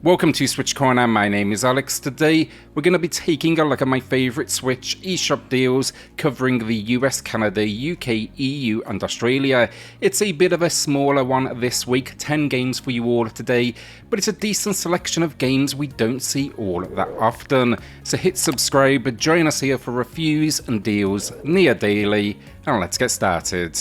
Welcome to SwitchCorner, my name is Alex. Today we're going to be taking a look at my favourite Switch eShop deals covering the US, Canada, UK, EU and Australia. It's a bit of a smaller one this week, 10 games for you all today, but it's a decent selection of games we don't see all that often. So hit subscribe, join us here for reviews and deals near daily, and let's get started.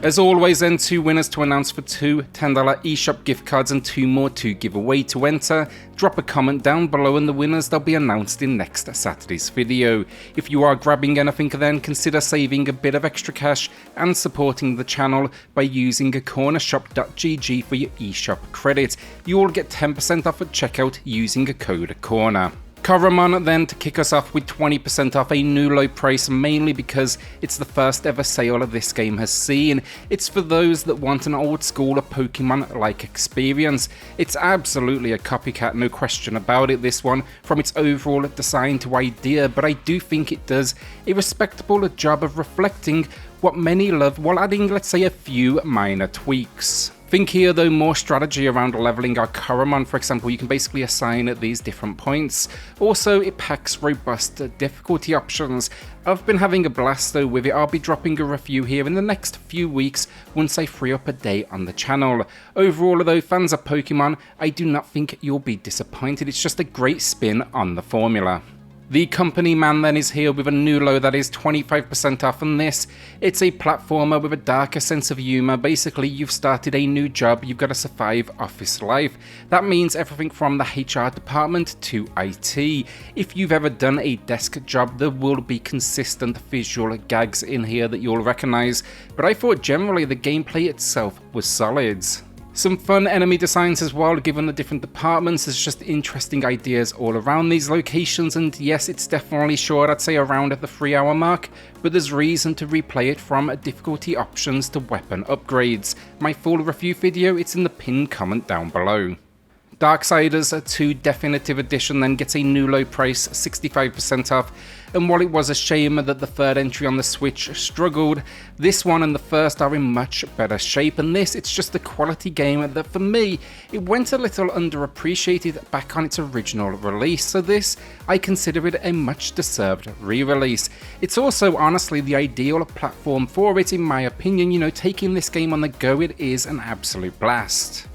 As always then, 2 winners to announce for 2 $10 eShop gift cards and 2 more to give away. To enter, drop a comment down below and the winners, they'll be announced in next Saturday's video. If you are grabbing anything then, consider saving a bit of extra cash and supporting the channel by using cornershop.gg for your eShop credit. You will get 10% off at checkout using a code CORNER. Coromon then to kick us off with 20% off, a new low price, mainly because it's the first ever sale this game has seen. It's for those that want an old school Pokemon-like experience. It's absolutely a copycat, no question about it, this one, from its overall design to idea, but I do think it does a respectable job of reflecting what many love while adding, let's say, a few minor tweaks. Think here though more strategy around leveling our Coromon. For example, you can basically assign at these different points. Also, it packs robust difficulty options. I've been having a blast though with it. I'll be dropping a review here in the next few weeks once I free up a day on the channel. Overall though, fans of Pokemon, I do not think you'll be disappointed. It's just a great spin on the formula. The company man then is here with a new low that is 25% off on this. It's a platformer with a darker sense of humour. Basically, you've started a new job, you've got to survive office life. That means everything from the HR department to IT. If you've ever done a desk job, there will be consistent visual gags in here that you'll recognise, but I thought generally the gameplay itself was solid. Some fun enemy designs as well, given the different departments. There's just interesting ideas all around these locations, and yes, it's definitely short, I'd say around at the 3-hour mark, but there's reason to replay it from difficulty options to weapon upgrades. My full review video, it's in the pinned comment down below. Darksiders 2 Deathinitive Edition then gets a new low price, 65% off, and while it was a shame that the third entry on the Switch struggled, this one and the first are in much better shape, and this, it's just a quality game that for me, it went a little underappreciated back on its original release, so this, I consider it a much deserved re-release. It's also honestly the ideal platform for it in my opinion. You know, taking this game on the go, it is an absolute blast.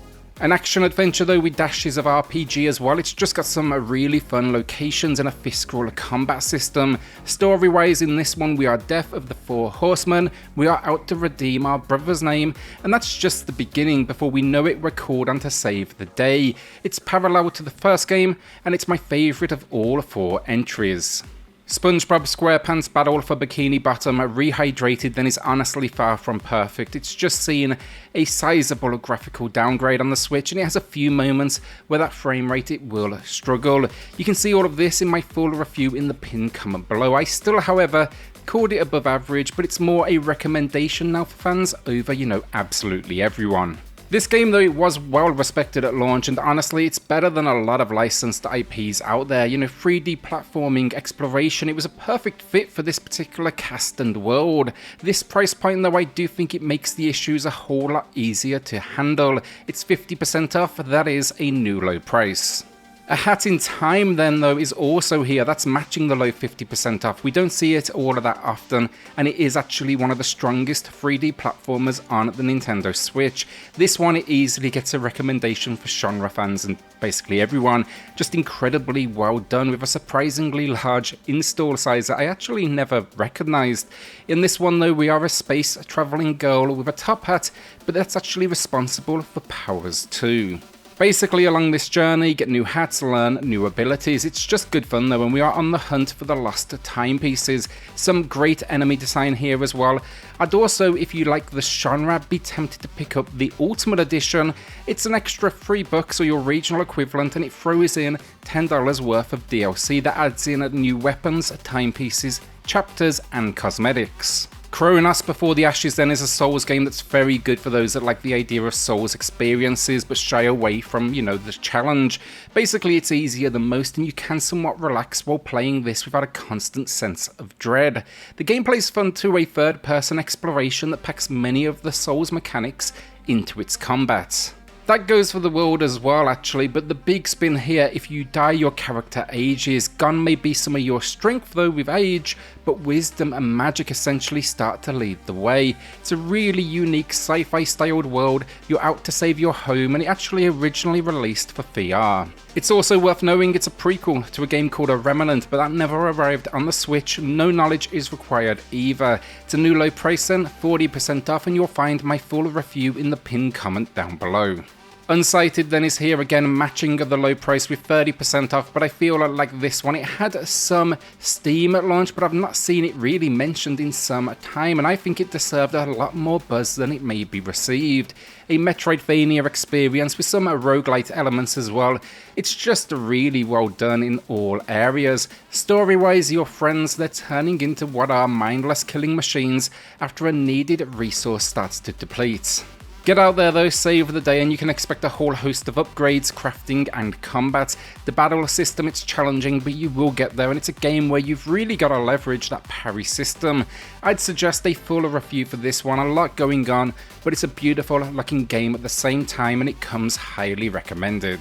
An action-adventure though with dashes of RPG as well. It's just got some really fun locations and a fiscal combat system. Story-wise in this one we are Death of the Four Horsemen, we are out to redeem our brother's name, and that's just the beginning. Before we know it, we're called on to save the day. It's parallel to the first game, and it's my favourite of all 4 entries. Spongebob SquarePants Battle for Bikini Bottom Rehydrated then is honestly far from perfect. It's just seen a sizable graphical downgrade on the Switch, and it has a few moments where that frame rate it will struggle. You can see all of this in my full review in the pinned comment below. I still, however, called it above average, but it's more a recommendation now for fans over, you know, absolutely everyone. This game though, it was well respected at launch, and honestly it's better than a lot of licensed IPs out there. You know, 3D platforming exploration, it was a perfect fit for this particular cast and world. This price point though, I do think it makes the issues a whole lot easier to handle. It's 50% off, that is a new low price. A Hat in Time then though is also here, that's matching the low 50% off. We don't see it all that often, and it is actually one of the strongest 3D platformers on the Nintendo Switch. This one, it easily gets a recommendation for genre fans and basically everyone. Just incredibly well done with a surprisingly large install size that I actually never recognized. In this one though, we are a space traveling girl with a top hat, but that's actually responsible for powers too. Basically, along this journey, get new hats, learn new abilities. It's just good fun though, and we are on the hunt for the lost timepieces. Some great enemy design here as well. I'd also, if you like the genre, be tempted to pick up the Ultimate Edition. It's an extra $3 or your regional equivalent, and it throws in $10 worth of DLC that adds in new weapons, timepieces, chapters, and cosmetics. Chronos Before the Ashes then is a Souls game that's very good for those that like the idea of Souls experiences but shy away from, you know, the challenge. Basically it's easier than most and you can somewhat relax while playing this without a constant sense of dread. The gameplay is fun too, a third person exploration that packs many of the Souls mechanics into its combat. That goes for the world as well actually, but the big spin here, if you die your character ages. Gone may be some of your strength though with age, but wisdom and magic essentially start to lead the way. It's a really unique sci-fi styled world, you're out to save your home, and it actually originally released for VR. It's also worth knowing it's a prequel to a game called A Remnant, but that never arrived on the Switch, no knowledge is required either. It's a new low price then, 40% off, and you'll find my full review in the pinned comment down below. Unsighted then is here again, matching the low price with 30% off, but I feel like this one, it had some Steam at launch, but I've not seen it really mentioned in some time, and I think it deserved a lot more buzz than it maybe received. A Metroidvania experience with some roguelite elements as well. It's just really well done in all areas. Story-wise, your friends, they're turning into what are mindless killing machines after a needed resource starts to deplete. Get out there though, save the day, and you can expect a whole host of upgrades, crafting and combat. The battle system, it's challenging, but you will get there, and it's a game where you've really got to leverage that parry system. I'd suggest a full review for this one, a lot going on, but it's a beautiful looking game at the same time, and it comes highly recommended.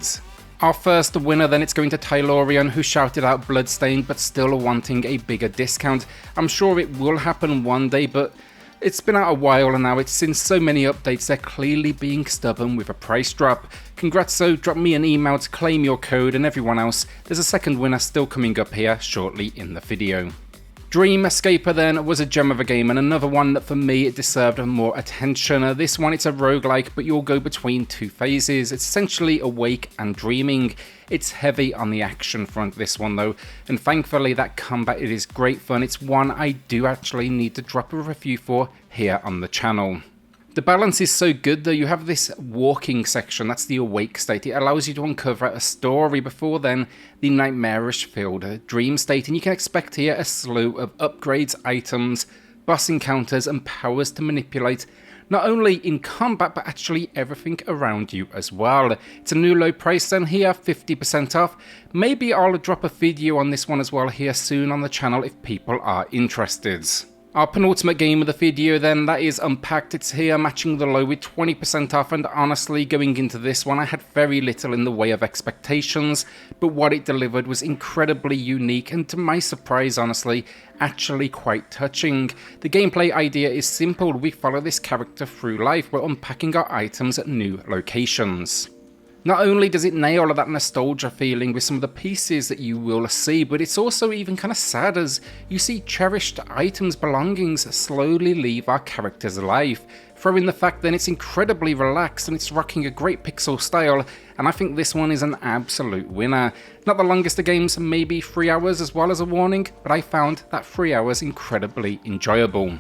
Our first winner then, it's going to Tylorian, who shouted out Bloodstained but still wanting a bigger discount. I'm sure it will happen one day, but it's been out a while and now it's seen so many updates, they're clearly being stubborn with a price drop. Congrats, so drop me an email to claim your code, and everyone else, there's a second winner still coming up here shortly in the video. Dreamscaper then was a gem of a game, and another one that for me it deserved more attention. This one, it's a roguelike, but you'll go between two phases. It's essentially awake and dreaming. It's heavy on the action front, this one though, and thankfully that combat, it is great fun. It's one I do actually need to drop a review for here on the channel. The balance is so good though. You have this walking section, that's the awake state. It allows you to uncover a story before then the nightmarish filled dream state, and you can expect here a slew of upgrades, items, boss encounters and powers to manipulate, not only in combat but actually everything around you as well. It's a new low price then here, 50% off. Maybe I'll drop a video on this one as well here soon on the channel if people are interested. Our penultimate game of the video then, that is Unpacked. It's here matching the low with 20% off, and honestly going into this one I had very little in the way of expectations, but what it delivered was incredibly unique and to my surprise honestly, actually quite touching. The gameplay idea is simple. We follow this character through life, we're unpacking our items at new locations. Not only does it nail that nostalgia feeling with some of the pieces that you will see, but it's also even kind of sad as you see cherished items, belongings slowly leave our character's life. Throw in the fact then it's incredibly relaxed and it's rocking a great pixel style, and I think this one is an absolute winner. Not the longest of games, maybe 3 hours as well as a warning, but I found that 3 hours incredibly enjoyable.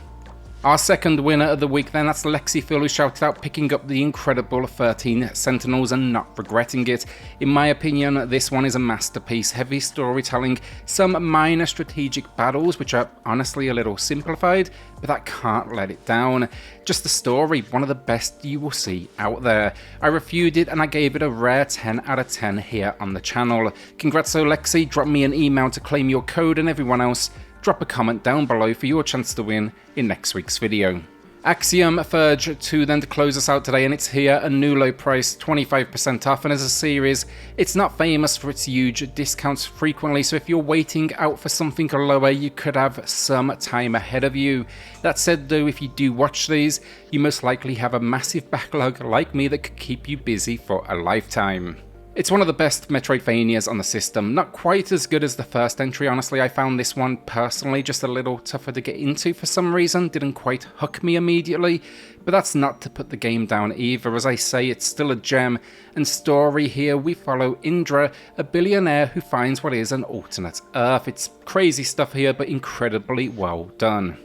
Our second winner of the week then, that's Lexi Phil, who shouted out picking up the incredible 13 Sentinels and not regretting it. In my opinion, this one is a masterpiece. Heavy storytelling, some minor strategic battles which are honestly a little simplified, but that can't let it down. Just the story, one of the best you will see out there. I reviewed it and I gave it a rare 10 out of 10 here on the channel. Congrats Lexi, drop me an email to claim your code, and everyone else, drop a comment down below for your chance to win in next week's video. Axiom Verge 2 then to close us out today, and it's here, a new low price, 25% off, and as a series, it's not famous for its huge discounts frequently, so if you're waiting out for something lower, you could have some time ahead of you. That said though, if you do watch these, you most likely have a massive backlog like me that could keep you busy for a lifetime. It's one of the best Metroidvanias on the system, not quite as good as the first entry. Honestly, I found this one personally just a little tougher to get into for some reason, didn't quite hook me immediately, but that's not to put the game down either. As I say, it's still a gem, and story here we follow Indra, a billionaire who finds what is an alternate Earth. It's crazy stuff here, but incredibly well done.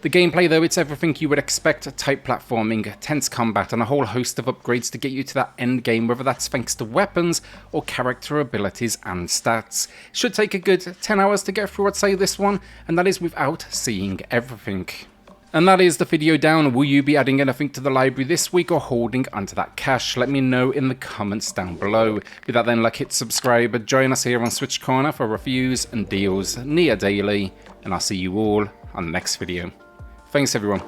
The gameplay though, it's everything you would expect, tight platforming, tense combat, and a whole host of upgrades to get you to that end game, whether that's thanks to weapons or character abilities and stats. Should take a good 10 hours to get through, I'd say, this one, and that is without seeing everything. And that is the video down. Will you be adding anything to the library this week or holding onto that cash? Let me know in the comments down below. With that then, hit subscribe, join us here on SwitchCorner for reviews and deals near daily, and I'll see you all on the next video. Thanks everyone.